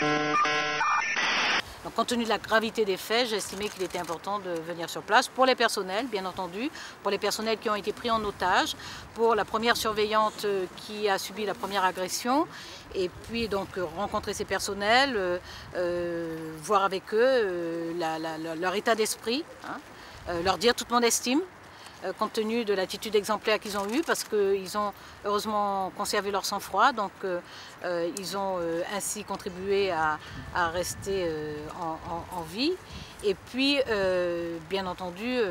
Donc, compte tenu de la gravité des faits, j'ai estimé qu'il était important de venir sur place pour les personnels, bien entendu, pour les personnels qui ont été pris en otage, pour la première surveillante qui a subi la première agression, et puis donc rencontrer ces personnels, voir avec eux leur état d'esprit, hein, leur dire toute mon estime, compte tenu de l'attitude exemplaire qu'ils ont eue, parce qu'ils ont heureusement conservé leur sang-froid, donc ils ont ainsi contribué à rester en vie. Et puis, bien entendu,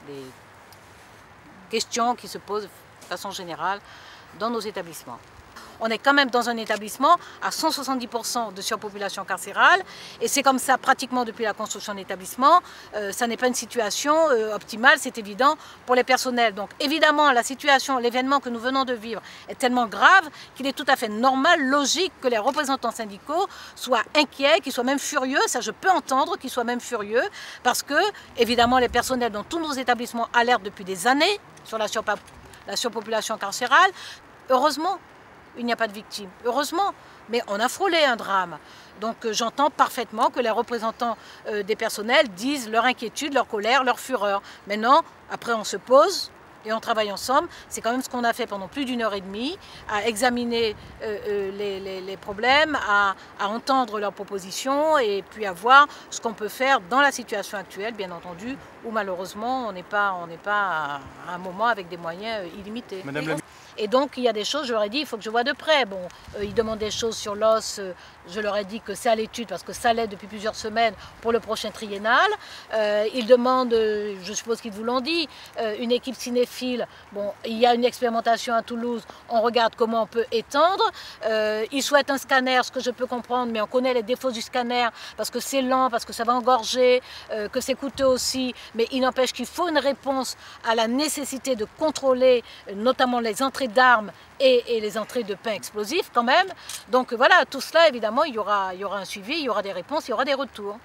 les questions qui se posent de façon générale dans nos établissements. On est quand même dans un établissement à 170% de surpopulation carcérale et c'est comme ça pratiquement depuis la construction de l'établissement. Ça n'est pas une situation optimale, c'est évident pour les personnels. Donc évidemment la situation, l'événement que nous venons de vivre est tellement grave qu'il est tout à fait normal, logique que les représentants syndicaux soient inquiets, qu'ils soient même furieux. Ça je peux entendre qu'ils soient même furieux parce que évidemment les personnels dans tous nos établissements alertent depuis des années sur la surpopulation carcérale. Heureusement, il n'y a pas de victimes, heureusement, mais on a frôlé un drame. Donc j'entends parfaitement que les représentants des personnels disent leur inquiétude, leur colère, leur fureur. Maintenant, après on se pose et on travaille ensemble. C'est quand même ce qu'on a fait pendant plus d'1 heure et demie, à examiner les problèmes, à entendre leurs propositions et puis à voir ce qu'on peut faire dans la situation actuelle, bien entendu, où malheureusement on n'est pas à un moment avec des moyens illimités. Et donc il y a des choses, je leur ai dit, il faut que je vois de près. Bon, ils demandent des choses sur l'os, je leur ai dit que c'est à l'étude parce que ça l'est depuis plusieurs semaines pour le prochain triennal. Ils demandent, je suppose qu'ils vous l'ont dit, une équipe cinéphile. Bon, il y a une expérimentation à Toulouse, on regarde comment on peut étendre. Ils souhaitent un scanner, ce que je peux comprendre, mais on connaît les défauts du scanner parce que c'est lent, parce que ça va engorger, que c'est coûteux aussi. Mais il n'empêche qu'il faut une réponse à la nécessité de contrôler notamment les entrées d'armes et les entrées de pain explosif quand même. Donc voilà, tout cela évidemment, il y aura un suivi, il y aura des réponses, il y aura des retours.